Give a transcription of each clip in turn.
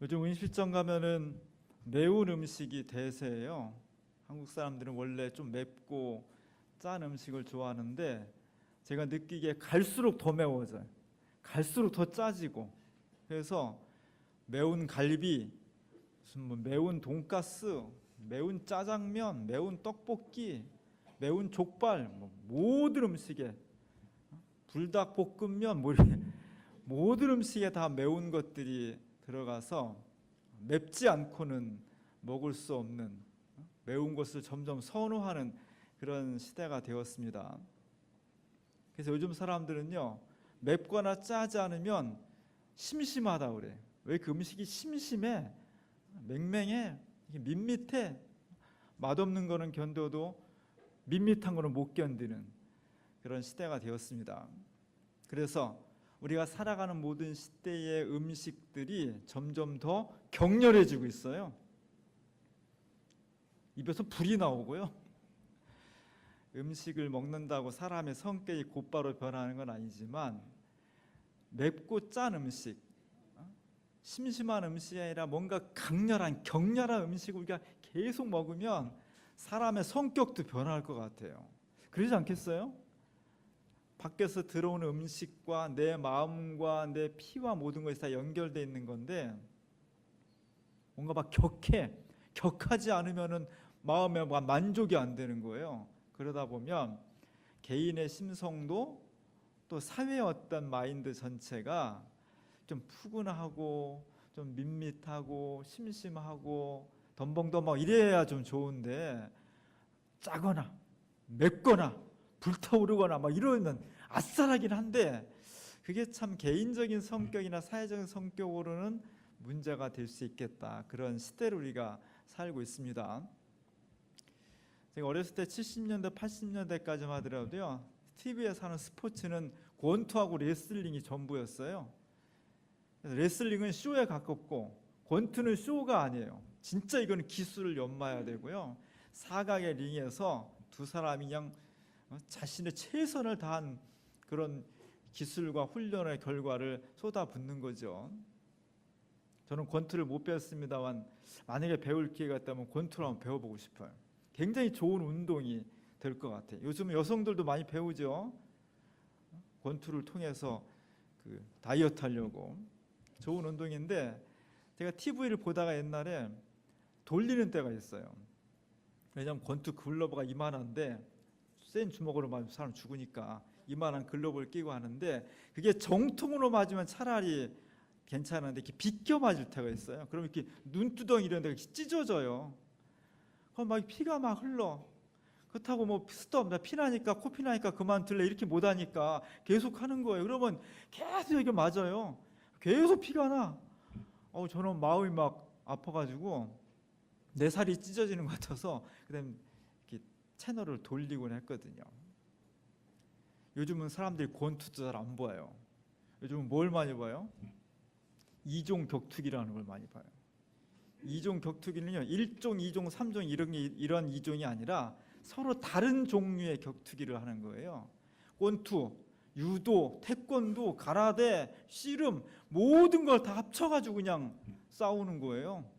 요즘 음식점 가면은 매운 음식이 대세예요. 한국 사람들은 원래 좀 맵고 짠 음식을 좋아하는데 제가 느끼기에 갈수록 더 매워져요. 갈수록 더 짜지고. 그래서 매운 갈비, 무슨 뭐 매운 돈가스, 매운 짜장면, 매운 떡볶이, 매운 족발, 뭐 모든 음식에 불닭볶음면, 뭐 이렇게 모든 음식에 다 매운 것들이 들어가서 맵지 않고는 먹을 수 없는, 매운 것을 점점 선호하는 그런 시대가 되었습니다. 그래서 요즘 사람들은요, 맵거나 짜지 않으면 심심하다 그래. 왜 그 음식이 심심해? 맹맹해, 밋밋해. 맛없는 거는 견뎌도 밋밋한 거는 못 견디는 그런 시대가 되었습니다. 그래서 우리가 살아가는 모든 시대의 음식들이 점점 더 격렬해지고 있어요. 입에서 불이 나오고요. 음식을 먹는다고 사람의 성격이 곧바로 변하는 건 아니지만 맵고 짠 음식, 심심한 음식이 아니라 뭔가 강렬한 격렬한 음식을 우리가 계속 먹으면 사람의 성격도 변할 것 같아요. 그러지 않겠어요? 밖에서 들어오는 음식과 내 마음과 내 피와 모든 것이 다 연결되어 있는 건데 뭔가 막 격하지 않으면은 마음에 만족이 안 되는 거예요. 그러다 보면 개인의 심성도 또 사회의 어떤 마인드 전체가 좀 푸근하고 좀 밋밋하고 심심하고 덤벙덤벙 이래야 좀 좋은데 짜거나 맵거나 불타오르거나 막 이러면 아싸라긴 한데 그게 참 개인적인 성격이나 사회적인 성격으로는 문제가 될 수 있겠다. 그런 시대를 우리가 살고 있습니다. 제가 어렸을 때 70년대 80년대까지만 하더라도요, TV에서 하는 스포츠는 권투하고 레슬링이 전부였어요. 레슬링은 쇼에 가깝고 권투는 쇼가 아니에요. 진짜 이거는 기술을 연마해야 되고요, 사각의 링에서 두 사람이 그냥 자신의 최선을 다한 그런 기술과 훈련의 결과를 쏟아붓는 거죠. 저는 권투를 못 배웠습니다만 만약에 배울 기회가 있다면 권투를 한번 배워보고 싶어요. 굉장히 좋은 운동이 될 것 같아요. 요즘 여성들도 많이 배우죠. 권투를 통해서 그 다이어트 하려고. 좋은 운동인데 제가 TV를 보다가 옛날에 돌리는 때가 있어요. 왜냐하면 권투 글러브가 이만한데 센 주먹으로 맞으면 사람 죽으니까 이만한 글러브를 끼고 하는데 그게 정통으로 맞으면 차라리 괜찮은데 이렇게 비껴 맞을 때가 있어요. 그러면 이렇게 눈두덩이 이런 데가 찢어져요. 그럼 막 피가 막 흘러. 그렇다고 뭐 스톱, 나 피나니까 코피 나니까 그만둘래 이렇게 못하니까 계속 하는 거예요. 그러면 계속 이게 맞아요. 계속 피가 나. 저는 마음이 막 아파가지고 내 살이 찢어지는 것 같아서 그다음 이렇게 채널을 돌리곤 했거든요. 요즘은 사람들이 권투도 잘 안 봐요. 요즘은 뭘 많이 봐요? 이종 격투기라는 걸 많이 봐요. 이종 격투기는요, 1종, 2종, 3종 이런 이종이 아니라 서로 다른 종류의 격투기를 하는 거예요. 권투, 유도, 태권도, 가라데, 씨름 모든 걸 다 합쳐가지고 그냥 싸우는 거예요.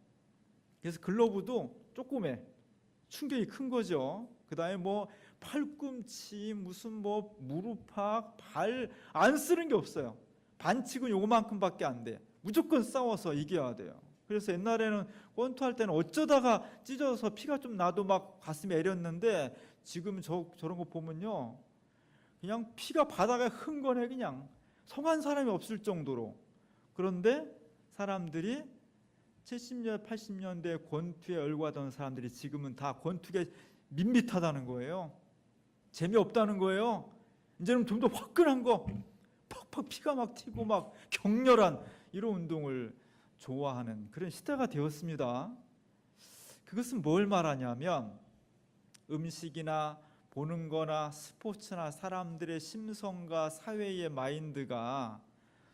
그래서 글러브도 조그매, 충격이 큰 거죠. 그 다음에 뭐 팔꿈치, 무슨 뭐 무릎팍, 발 안 쓰는 게 없어요. 반칙은 요만큼밖에 안 돼. 무조건 싸워서 이겨야 돼요. 그래서 옛날에는 권투할 때는 어쩌다가 찢어서 피가 좀 나도 막 가슴이 애렸는데 지금 저런 거 보면요, 그냥 피가 바닥에 흥건해. 그냥 성한 사람이 없을 정도로. 그런데 사람들이 70년, 80년대 권투에 열과던 사람들이 지금은 다 권투에 밋밋하다는 거예요. 재미없다는 거예요. 이제는 좀 더 화끈한 거, 팍팍 피가 막 튀고 막 격렬한 이런 운동을 좋아하는 그런 시대가 되었습니다. 그것은 뭘 말하냐면 음식이나 보는 거나 스포츠나 사람들의 심성과 사회의 마인드가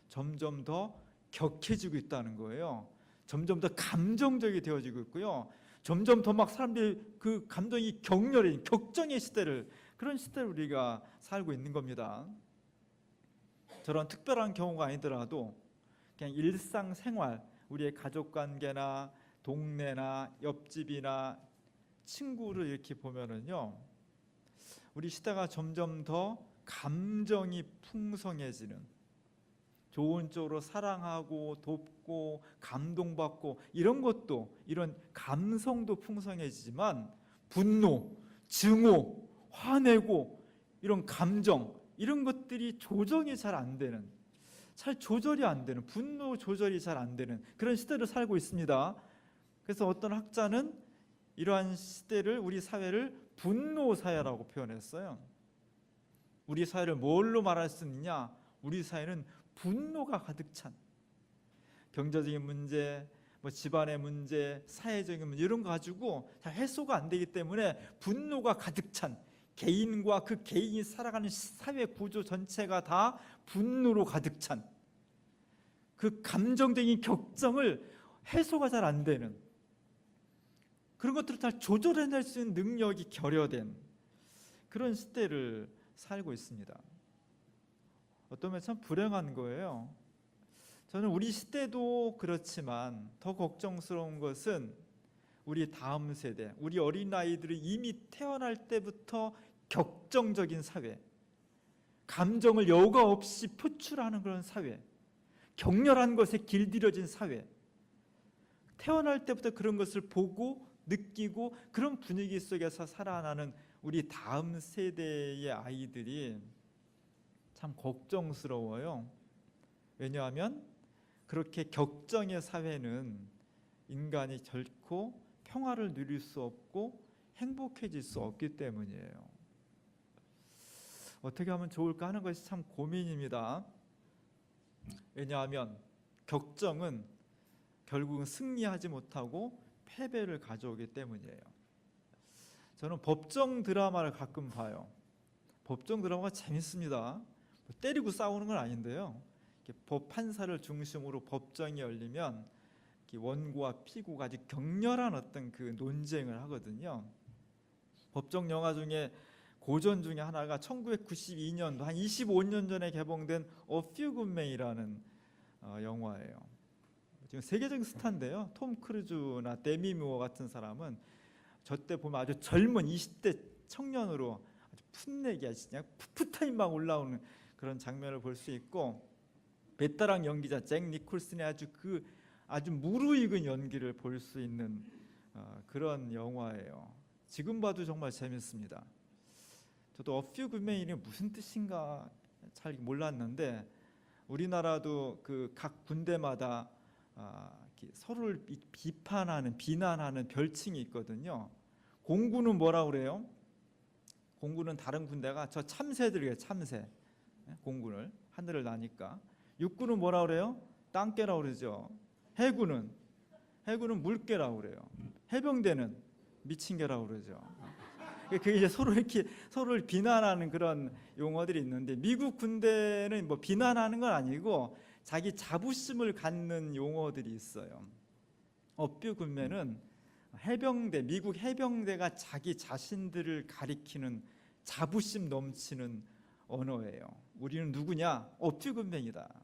점점 더 격해지고 있다는 거예요. 점점 더 감정적이 되어지고 있고요. 점점 더 막 사람들이 그 감정이 격렬해, 격정의 시대를, 그런 시대를 우리가 살고 있는 겁니다. 저런 특별한 경우가 아니더라도 그냥 일상생활, 우리의 가족관계나 동네나 옆집이나 친구를 이렇게 보면은요, 우리 시대가 점점 더 감정이 풍성해지는, 좋은 쪽으로 사랑하고 돕고 감동받고 이런 것도, 이런 감성도 풍성해지지만 분노, 증오, 화내고 이런 감정, 이런 것들이 조정이 잘 안 되는, 잘 조절이 안 되는, 분노 조절이 잘 안 되는 그런 시대를 살고 있습니다. 그래서 어떤 학자는 이러한 시대를, 우리 사회를 분노 사회라고 표현했어요. 우리 사회를 뭘로 말할 수 있느냐? 우리 사회는 분노가 가득 찬, 경제적인 문제, 집안의 문제, 사회적인 문제, 이런 거 가지고 잘 해소가 안 되기 때문에 분노가 가득 찬, 개인과 그 개인이 살아가는 사회 구조 전체가 다 분노로 가득 찬, 그 감정적인 격정을 해소가 잘 안 되는, 그런 것들을 다 조절해낼 수 있는 능력이 결여된 그런 시대를 살고 있습니다. 어떤 면에서 참 불행한 거예요. 저는 우리 시대도 그렇지만 더 걱정스러운 것은 우리 다음 세대, 우리 어린아이들이 이미 태어날 때부터 격정적인 사회, 감정을 여과 없이 표출하는 그런 사회, 격렬한 것에 길들여진 사회, 태어날 때부터 그런 것을 보고 느끼고 그런 분위기 속에서 살아나는 우리 다음 세대의 아이들이 참 걱정스러워요. 왜냐하면 그렇게 격정의 사회는 인간이 결코 평화를 누릴 수 없고 행복해질 수 없기 때문이에요. 어떻게 하면 좋을까 하는 것이 참 고민입니다. 왜냐하면 격정은 결국은 승리하지 못하고 패배를 가져오기 때문이에요. 저는 법정 드라마를 가끔 봐요. 법정 드라마가 재밌습니다. 때리고 싸우는 건 아닌데요, 법 판사를 중심으로 법정이 열리면 원고와 피고가 아주 격렬한 어떤 그 논쟁을 하거든요. 법정 영화 중에 고전 중에 하나가 1992년도 한 25년 전에 개봉된 A Few Good Men이라는 영화예요. 지금 세계적인 스타인데요, 톰 크루즈나 데미 무어 같은 사람은 저 때 보면 아주 젊은 20대 청년으로 아주 풋내기, 아주 그냥 풋풋하게 막 올라오는 그런 장면을 볼 수 있고, 베테랑 연기자 잭 니콜슨의 아주 무르익은 연기를 볼 수 있는 그런 영화예요. 지금 봐도 정말 재밌습니다. 저도 A Few Good Men이 무슨 뜻인가 잘 몰랐는데, 우리나라도 그 각 군대마다 서로를 비난하는 별칭이 있거든요. 공군은 뭐라 그래요? 공군은 다른 군대가 저 참새들이에요. 참새. 공군을 하늘을 나니까. 육군은 뭐라 그래요? 땅개라고 그러죠. 해군은 물개라고 그래요. 해병대는 미친개라고 그러죠. 그게 이제 서로를 비난하는 그런 용어들이 있는데, 미국 군대는 뭐 비난하는 건 아니고 자기 자부심을 갖는 용어들이 있어요. 업뷰 군면은 미국 해병대가 자기 자신들을 가리키는 자부심 넘치는 언어예요. 우리는 누구냐? 업뷰 군면이다.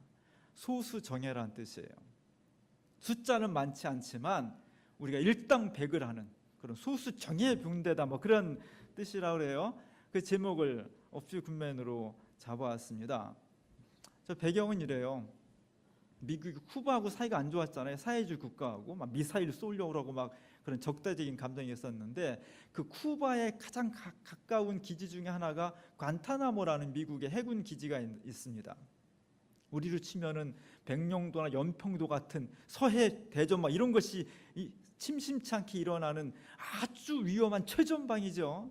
소수정예라는 뜻이에요. 숫자는 많지 않지만 우리가 일당백을 하는 그런 소수정예 병대다, 뭐 그런 뜻이라고 그래요. 그 제목을 업뷰 군면으로 잡아왔습니다. 저 배경은 이래요. 미국이 쿠바하고 사이가 안 좋았잖아요. 사회주의 국가하고 막 미사일 쏘려고 그러고 막 그런 적대적인 감정이 있었는데, 그 쿠바에 가장 가까운 기지 중에 하나가 관타나모라는 미국의 해군 기지가 있습니다. 우리로 치면은 백령도나 연평도 같은 서해 대전 막 이런 것이 심심치 않게 일어나는 아주 위험한 최전방이죠.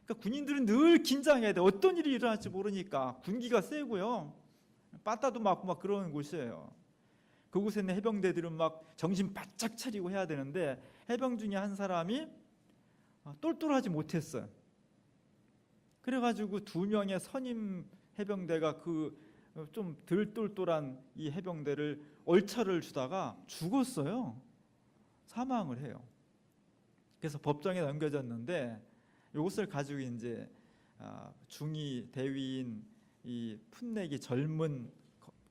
그러니까 군인들은 늘 긴장해야 돼. 어떤 일이 일어날지 모르니까 군기가 세고요, 빠따도 맞고 막 그러는 곳이에요. 그곳에 있는 해병대들은 막 정신 바짝 차리고 해야 되는데, 해병 중에 한 사람이 똘똘하지 못했어요. 그래가지고 2명의 선임 해병대가 그 좀 덜 똘똘한 이 해병대를 얼차를 주다가 죽었어요. 사망을 해요. 그래서 법정에 넘겨졌는데, 이것을 가지고 이제 중위 대위인 이 풋내기 젊은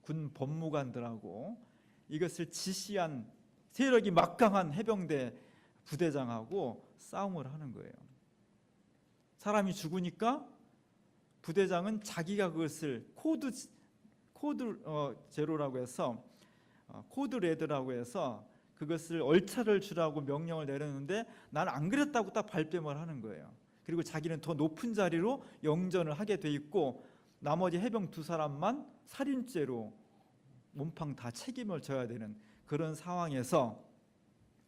군 법무관들하고 이것을 지시한 세력이 막강한 해병대 부대장하고 싸움을 하는 거예요. 사람이 죽으니까 부대장은 자기가 그것을 코드 제로라고 해서 코드 레드라고 해서 그것을 얼차를 주라고 명령을 내렸는데 나는 안 그랬다고 딱 발뺌을 하는 거예요. 그리고 자기는 더 높은 자리로 영전을 하게 돼 있고 나머지 해병 2사람만 살인죄로 몸팡 다 책임을 져야 되는 그런 상황에서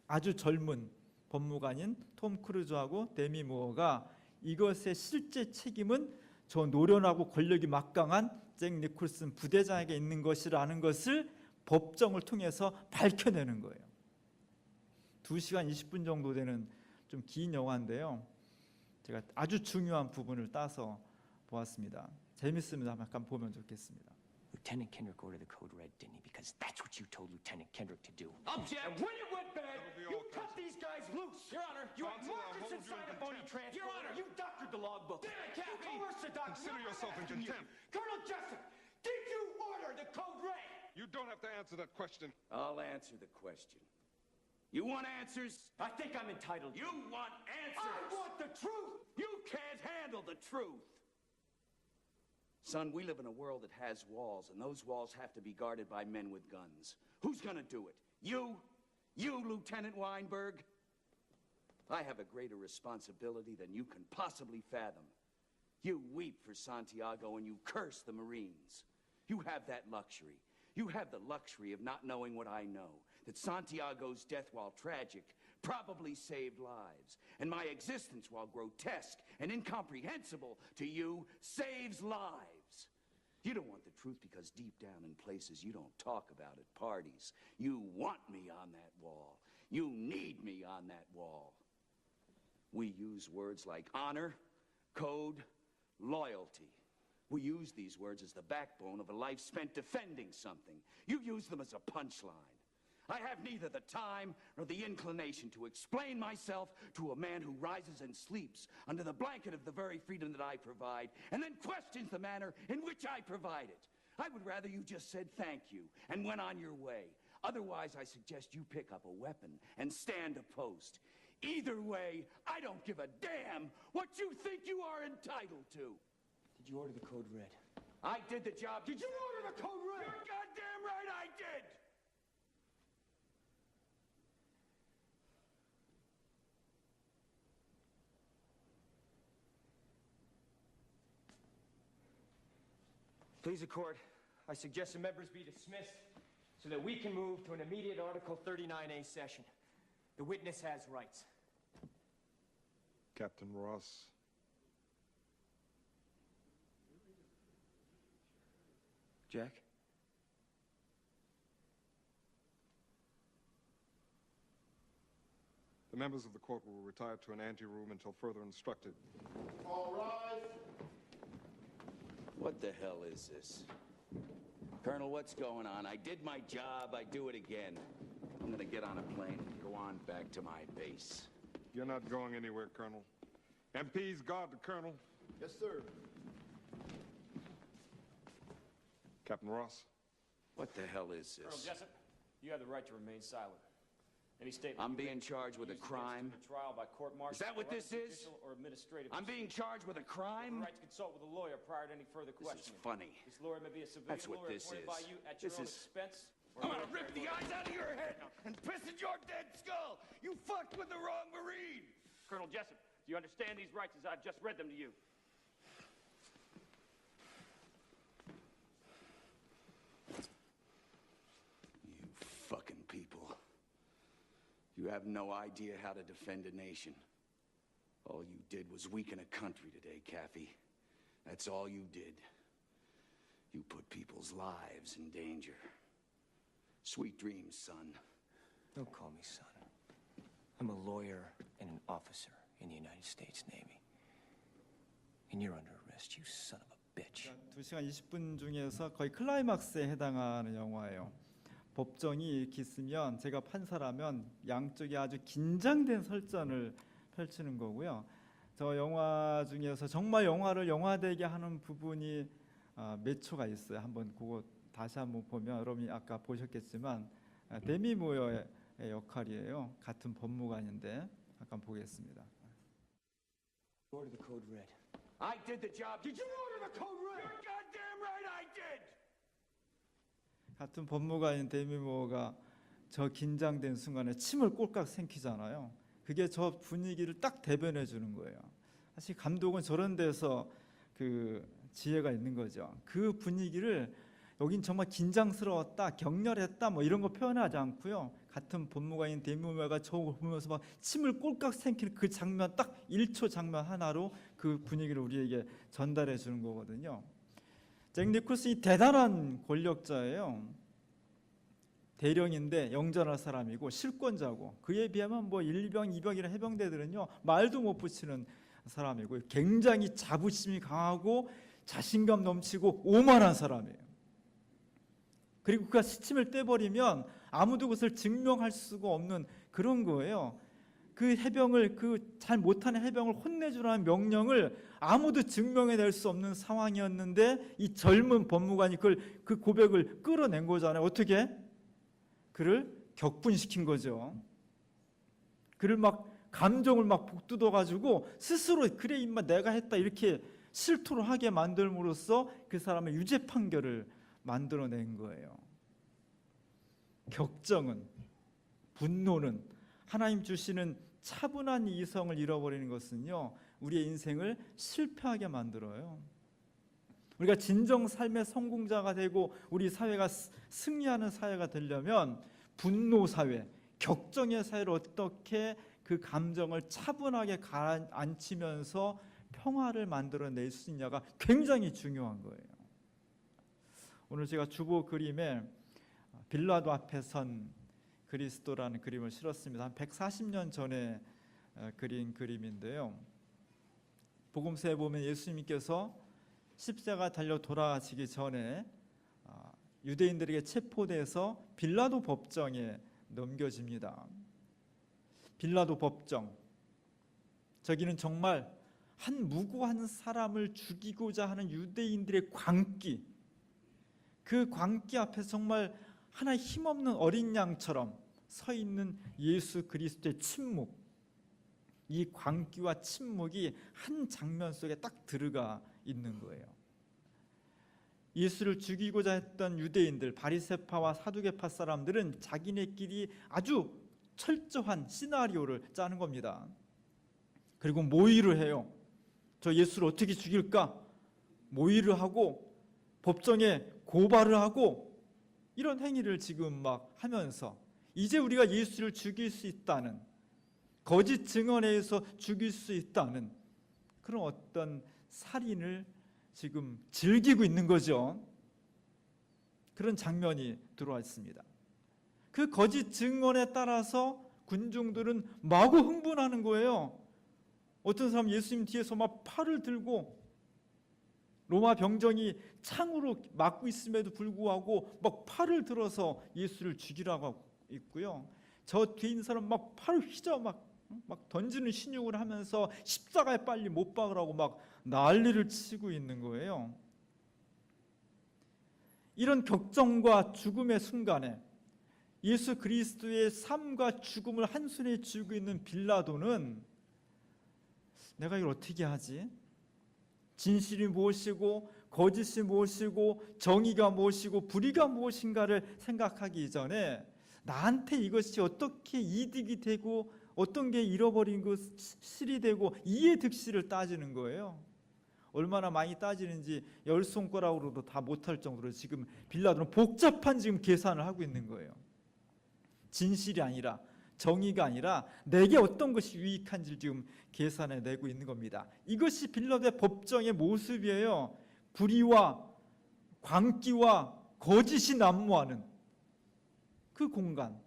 아주 젊은 법무관인 톰 크루즈하고 데미 무어가 이것의 실제 책임은 저 노련하고 권력이 막강한 잭 니콜슨 부대장에게 있는 것이라는 것을 법정을 통해서 밝혀내는 거예요. 2시간 20분 정도 되는 좀 긴 영화인데요. 제가 아주 중요한 부분을 따서 보았습니다. 재밌으면 잠깐 보면 좋겠습니다. Lieutenant Kendrick ordered the code red, didn't he? Because that's what you told Lieutenant Kendrick to do. Object! And when it went bad, you cut these guys loose! Your Honor, you had Marcus inside a phony transport. Your Honor, you doctored the logbook. Damn it, Captain! You coerced the doctor. Consider yourself in contempt. Colonel Jessup, did you order the code red? You don't have to answer that question. I'll answer the question. You want answers? I think I'm entitled. You want answers? I want the truth! You can't handle the truth. Son, we live in a world that has walls, and those walls have to be guarded by men with guns. Who's gonna do it? You? You, Lieutenant Weinberg? I have a greater responsibility than you can possibly fathom. You weep for Santiago and you curse the Marines. You have that luxury. You have the luxury of not knowing what I know, that Santiago's death, while tragic, probably saved lives, and my existence, while grotesque and incomprehensible to you, saves lives. You don't want the truth because deep down in places you don't talk about at parties, you want me on that wall. You need me on that wall. We use words like honor, code, loyalty. We use these words as the backbone of a life spent defending something. You use them as a punchline. I have neither the time nor the inclination to explain myself to a man who rises and sleeps under the blanket of the very freedom that I provide, and then questions the manner in which I provide it. I would rather you just said thank you and went on your way. Otherwise, I suggest you pick up a weapon and stand a post. Either way, I don't give a damn what you think you are entitled to. Did you order the code red? I did the job. Did you order the code red? You're goddamn right I did! Please, the court, I suggest the members be dismissed so that we can move to an immediate Article 39A session. The witness has rights. Captain Ross. Jack? The members of the court will retire to an anteroom until further instructed. All rise. What the hell is this? Colonel, what's going on? I did my job, I do it again. I'm gonna get on a plane and go on back to my base. You're not going anywhere, Colonel. MPs, guard the Colonel. Yes, sir. Captain Ross. What the hell is Colonel this? Jessup, you have the right to remain silent. Any statement I'm you being make charged with a used against you crime. in the trial by court-martial, Is that what this is? judicial or administrative I'm being charged with a You have crime? the right to consult with a lawyer prior to any further This is questioning. funny. This lawyer may be a civilian That's what lawyer this appointed is. by you at your This own is- expense. or I'm gonna military rip the lawyer. eyes out of your head and piss in your dead skull! You fucked with the wrong Marine! Colonel Jessup, do you understand these rights as I've just read them to you? You fucking people. You have no idea how to defend a nation. All you did was weaken a country today, Kathy. That's all you did. You put people's lives in danger. Sweet dreams, son. Don't call me son. I'm a lawyer and an officer in the United States Navy. And you're under arrest, you son of a bitch. 2시간 20분 중에서 거의 클라이막스에 해당하는 영화예요. 법정이 이렇게 있으면 제가 판사라면 양쪽이 아주 긴장된 설전을 펼치는 거고요. 저 영화 중에서 정말 영화를 영화되게 하는 부분이 몇 초가 있어요. 한번 그거 다시 한번 보면 여러분이 아까 보셨겠지만 데미 무어의 역할이에요. 같은 법무관인데 잠깐 보겠습니다. Order the code red. I did the job. Did you order the code red? You're goddamn right I did! 같은 법무관인 데미 무어가 저 긴장된 순간에 침을 꼴깍 삼키잖아요. 그게 저 분위기를 딱 대변해 주는 거예요. 사실 감독은 저런 데서 그 지혜가 있는 거죠. 그 분위기를 여긴 정말 긴장스러웠다, 격렬했다 뭐 이런 거 표현하지 않고요. 같은 법무관인 데미 무어가 저 보면서 막 침을 꼴깍 삼키는 그 장면, 딱 1초 장면 하나로 그 분위기를 우리에게 전달해 주는 거거든요. 잭 니콜슨이 대단한 권력자예요. 대령인데 영전할 사람이고 실권자고, 그에 비하면 뭐 1병, 2병이나 해병대들은요 말도 못 붙이는 사람이고 굉장히 자부심이 강하고 자신감 넘치고 오만한 사람이에요. 그리고 그가 시침을 떼버리면 아무도 그것을 증명할 수가 없는 그런 거예요. 그 해병을, 그 잘 못하는 해병을 혼내주라는 명령을 아무도 증명해낼 수 없는 상황이었는데 이 젊은 법무관이 그 고백을 끌어낸 거잖아요. 어떻게? 그를 격분시킨 거죠. 그를 막 감정을 막 북돋워가지고 스스로 그래 임마 내가 했다 이렇게 실토를 하게 만들므로써 그 사람의 유죄 판결을 만들어낸 거예요. 격정은, 분노는, 하나님 주시는 차분한 이성을 잃어버리는 것은요 우리의 인생을 실패하게 만들어요. 우리가 진정 삶의 성공자가 되고 우리 사회가 승리하는 사회가 되려면 분노 사회, 격정의 사회를 어떻게 그 감정을 차분하게 가라앉히면서 평화를 만들어낼 수 있냐가 굉장히 중요한 거예요. 오늘 제가 주보 그림에 빌라도 앞에 선 그리스도라는 그림을 실었습니다. 한 140년 전에 그린 그림인데요. 복음서에 보면 예수님께서 십자가 달려 돌아가시기 전에 유대인들에게 체포돼서 빌라도 법정에 넘겨집니다. 빌라도 법정, 저기는 정말 한 무고한 사람을 죽이고자 하는 유대인들의 광기, 그 광기 앞에서 정말 하나의 힘없는 어린 양처럼 서 있는 예수 그리스도의 침묵, 이 광기와 침묵이 한 장면 속에 딱 들어가 있는 거예요. 예수를 죽이고자 했던 유대인들, 바리새파와 사두개파 사람들은 자기네끼리 아주 철저한 시나리오를 짜는 겁니다. 그리고 모의를 해요. 저 예수를 어떻게 죽일까? 모의를 하고 법정에 고발을 하고 이런 행위를 지금 막 하면서 이제 우리가 예수를 죽일 수 있다는, 거짓 증언에 의해서 죽일 수 있다는 그런 어떤 살인을 지금 즐기고 있는 거죠. 그런 장면이 들어와 있습니다. 그 거짓 증언에 따라서 군중들은 마구 흥분하는 거예요. 어떤 사람 예수님 뒤에서 막 팔을 들고 로마 병정이 창으로 막고 있음에도 불구하고 막 팔을 들어서 예수를 죽이라고 하고 있고요. 저 뒤에 있는 사람 막 팔을 휘저 막 던지는 신용을 하면서 십자가에 빨리 못 박으라고 막 난리를 치고 있는 거예요. 이런 격정과 죽음의 순간에 예수 그리스도의 삶과 죽음을 한순에 쥐고 있는 빌라도는 내가 이걸 어떻게 하지? 진실이 무엇이고 거짓이 무엇이고 정의가 무엇이고 불의가 무엇인가를 생각하기 전에 나한테 이것이 어떻게 이득이 되고 어떤 게 잃어버린 것이 되고 이해 득실을 따지는 거예요. 얼마나 많이 따지는지 10손가락으로도 다 못할 정도로 지금 빌라도는 복잡한 지금 계산을 하고 있는 거예요. 진실이 아니라 정의가 아니라 내게 어떤 것이 유익한지를 지금 계산해 내고 있는 겁니다. 이것이 빌라도의 법정의 모습이에요. 불의와 광기와 거짓이 난무하는 그 공간,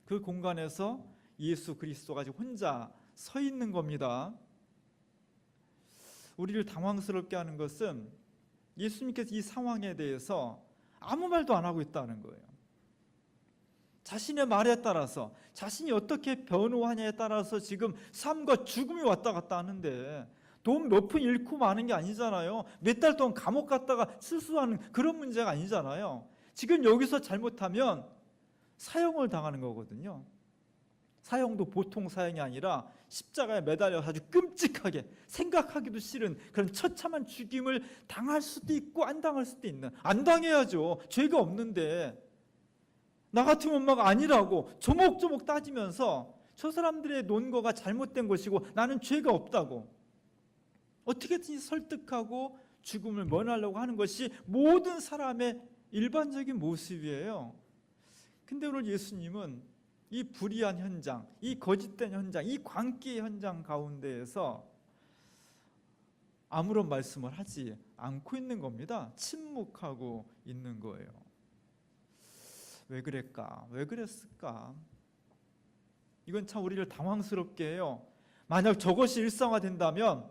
그 공간에서 예수 그리스도가 지금 혼자 서 있는 겁니다. 우리를 당황스럽게 하는 것은 예수님께서 이 상황에 대해서 아무 말도 안 하고 있다는 거예요. 자신의 말에 따라서 자신이 어떻게 변호하냐에 따라서 지금 삶과 죽음이 왔다 갔다 하는데 돈 몇 푼 잃고 마는 게 아니잖아요. 몇 달 동안 감옥 갔다가 실수하는 그런 문제가 아니잖아요. 지금 여기서 잘못하면 사형을 당하는 거거든요. 사형도 보통 사형이 아니라 십자가에 매달려 아주 끔찍하게, 생각하기도 싫은 그런 처참한 죽임을 당할 수도 있고 안 당할 수도 있는, 안 당해야죠. 죄가 없는데. 나 같으면 막 아니라고 조목조목 따지면서 저 사람들의 논거가 잘못된 것이고 나는 죄가 없다고 어떻게든지 설득하고 죽음을 면하려고 하는 것이 모든 사람의 일반적인 모습이에요. 근데 오늘 예수님은 이 불의한 현장, 이 거짓된 현장, 이 광기의 현장 가운데에서 아무런 말씀을 하지 않고 있는 겁니다. 침묵하고 있는 거예요. 왜 그랬까? 왜 그랬을까? 이건 참 우리를 당황스럽게 해요. 만약 저것이 일상화된다면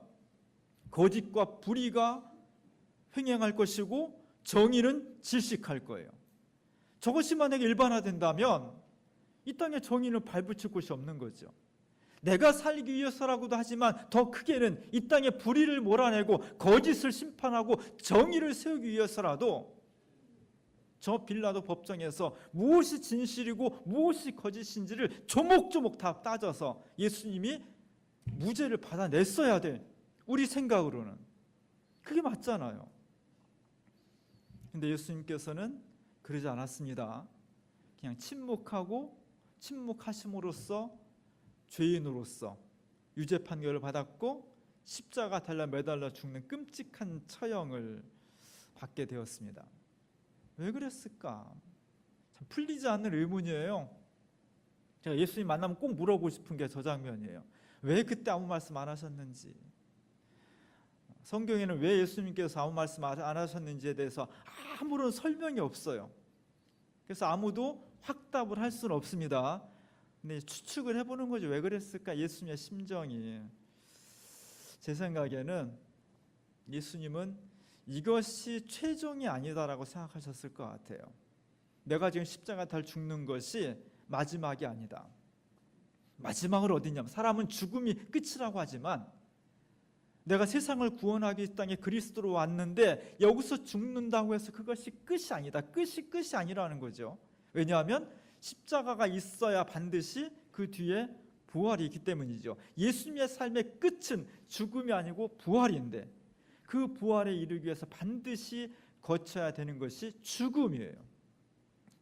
거짓과 불의가 횡행할 것이고 정의는 질식할 거예요. 저것이 만약에 일반화된다면 이 땅에 정의는 발붙일 곳이 없는 거죠. 내가 살기 위해서라고도 하지만 더 크게는 이 땅에 불의를 몰아내고 거짓을 심판하고 정의를 세우기 위해서라도 저 빌라도 법정에서 무엇이 진실이고 무엇이 거짓인지를 조목조목 다 따져서 예수님이 무죄를 받아냈어야 돼. 우리 생각으로는 그게 맞잖아요. 근데 예수님께서는 그러지 않았습니다. 그냥 침묵하심으로써 죄인으로서 유죄 판결을 받았고 십자가 달라 매달려 죽는 끔찍한 처형을 받게 되었습니다. 왜 그랬을까? 참 풀리지 않는 의문이에요. 제가 예수님 만나면 꼭 물어보고 싶은 게 저 장면이에요. 왜 그때 아무 말씀 안 하셨는지. 성경에는 왜 예수님께서 아무 말씀 안 하셨는지에 대해서 아무런 설명이 없어요. 그래서 아무도 확답을 할 수는 없습니다. 근데 추측을 해보는 거죠. 왜 그랬을까? 예수님의 심정이. 제 생각에는 예수님은 이것이 최종이 아니다라고 생각하셨을 것 같아요. 내가 지금 십자가 달 죽는 것이 마지막이 아니다. 마지막은 어디냐면 사람은 죽음이 끝이라고 하지만 내가 세상을 구원하기 이 땅에 그리스도로 왔는데 여기서 죽는다고 해서 그것이 끝이 아니다. 끝이 아니라는 거죠. 왜냐하면 십자가가 있어야 반드시 그 뒤에 부활이 있기 때문이죠. 예수님의 삶의 끝은 죽음이 아니고 부활인데 그 부활에 이르기 위해서 반드시 거쳐야 되는 것이 죽음이에요.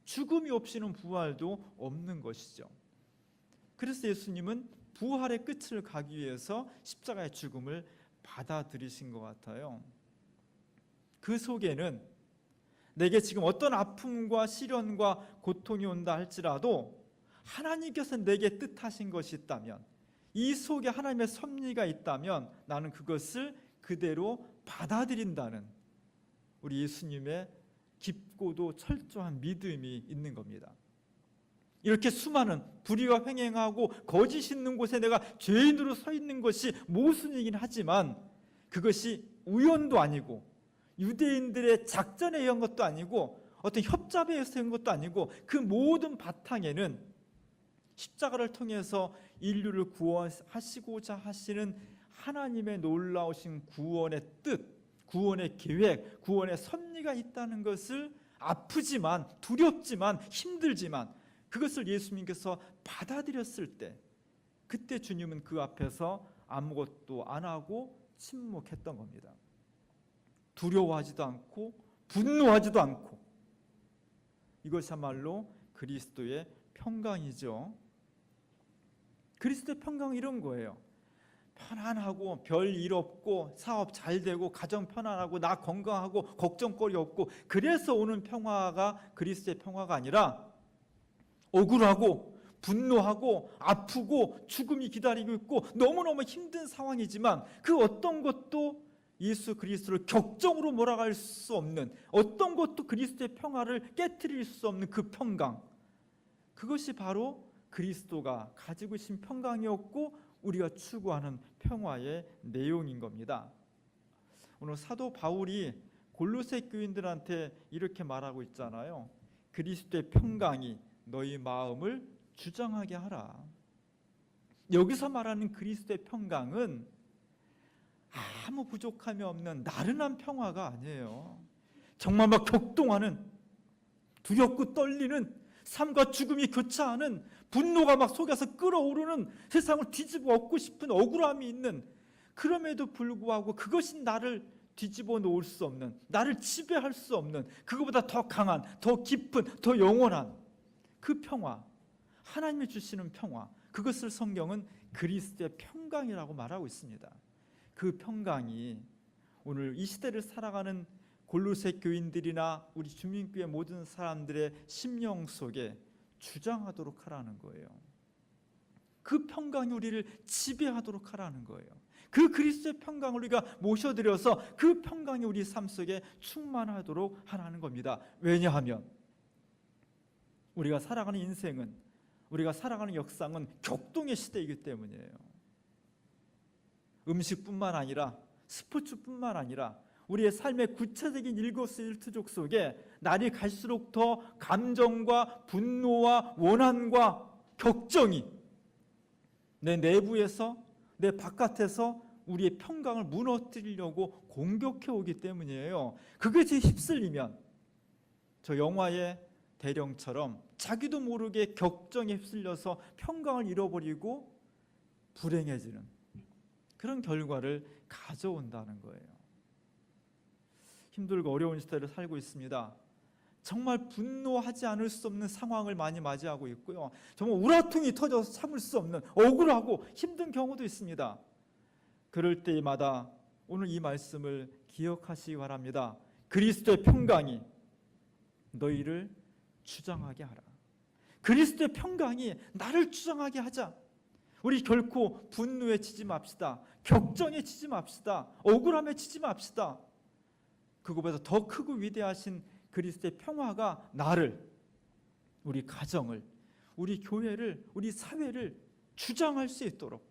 죽음이 없이는 부활도 없는 것이죠. 그래서 예수님은 부활의 끝을 가기 위해서 십자가의 죽음을 받아들이신 것 같아요. 그 속에는 내게 지금 어떤 아픔과 시련과 고통이 온다 할지라도 하나님께서 내게 뜻하신 것이 있다면, 이 속에 하나님의 섭리가 있다면 나는 그것을 그대로 받아들인다는 우리 예수님의 깊고도 철저한 믿음이 있는 겁니다. 이렇게 수많은 불의가 횡행하고 거짓 있는 곳에 내가 죄인으로 서 있는 것이 모순이긴 하지만 그것이 우연도 아니고 유대인들의 작전에 의한 것도 아니고 어떤 협잡에 의해서 한 것도 아니고 그 모든 바탕에는 십자가를 통해서 인류를 구원하시고자 하시는 하나님의 놀라우신 구원의 뜻, 구원의 계획, 구원의 섭리가 있다는 것을 아프지만 두렵지만 힘들지만 그것을 예수님께서 받아들였을 때 그때 주님은 그 앞에서 아무것도 안 하고 침묵했던 겁니다. 두려워하지도 않고 분노하지도 않고 이것이야말로 그리스도의 평강이죠. 그리스도의 평강은 이런 거예요. 편안하고 별 일 없고 사업 잘 되고 가정 편안하고 나 건강하고 걱정거리 없고 그래서 오는 평화가 그리스도의 평화가 아니라 억울하고 분노하고 아프고 죽음이 기다리고 있고 너무너무 힘든 상황이지만 그 어떤 것도 예수 그리스도를 격정으로 몰아갈 수 없는, 어떤 것도 그리스도의 평화를 깨트릴 수 없는 그 평강, 그것이 바로 그리스도가 가지고 계신 평강이었고 우리가 추구하는 평화의 내용인 겁니다. 오늘 사도 바울이 골로새 교인들한테 이렇게 말하고 있잖아요. 그리스도의 평강이 너희 마음을 주장하게 하라. 여기서 말하는 그리스도의 평강은 아무 부족함이 없는 나른한 평화가 아니에요. 정말 막 격동하는, 두렵고 떨리는, 삶과 죽음이 교차하는 분노가 막 속에서 끓어오르는 세상을 뒤집어 엎고 싶은 억울함이 있는, 그럼에도 불구하고 그것이 나를 뒤집어 놓을 수 없는, 나를 지배할 수 없는, 그것보다 더 강한, 더 깊은, 더 영원한 그 평화, 하나님이 주시는 평화, 그것을 성경은 그리스도의 평강이라고 말하고 있습니다. 그 평강이 오늘 이 시대를 살아가는 골로새 교인들이나 우리 주민교회 모든 사람들의 심령 속에 주장하도록 하라는 거예요. 그 평강이 우리를 지배하도록 하라는 거예요. 그 그리스도의 평강을 우리가 모셔드려서 그 평강이 우리 삶 속에 충만하도록 하라는 겁니다. 왜냐하면 우리가 살아가는 인생은, 우리가 살아가는 역사는 격동의 시대이기 때문이에요. 음식뿐만 아니라 스포츠뿐만 아니라 우리의 삶의 구체적인 일거수일투족 속에 날이 갈수록 더 감정과 분노와 원한과 격정이 내 내부에서, 내 바깥에서 우리의 평강을 무너뜨리려고 공격해 오기 때문이에요. 그것이 휩쓸리면 저 영화의 대령처럼 자기도 모르게 격정에 휩쓸려서 평강을 잃어버리고 불행해지는 그런 결과를 가져온다는 거예요. 힘들고 어려운 시대를 살고 있습니다. 정말 분노하지 않을 수 없는 상황을 많이 맞이하고 있고요. 정말 우라통이 터져서 참을 수 없는, 억울하고 힘든 경우도 있습니다. 그럴 때마다 오늘 이 말씀을 기억하시기 바랍니다. 그리스도의 평강이 너희를 주장하게 하라. 그리스도의 평강이 나를 주장하게 하자. 우리 결코 분노에 치지 맙시다. 격정에 치지 맙시다. 억울함에 치지 맙시다. 그것보다 더 크고 위대하신 그리스도의 평화가 나를, 우리 가정을, 우리 교회를, 우리 사회를 주장할 수 있도록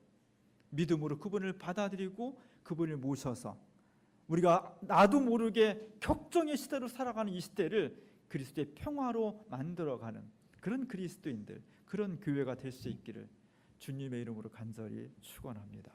믿음으로 그분을 받아들이고 그분을 모셔서 우리가 나도 모르게 격정의 시대로 살아가는 이 시대를 그리스도의 평화로 만들어가는 그런 그리스도인들, 그런 교회가 될 수 있기를 주님의 이름으로 간절히 축원합니다.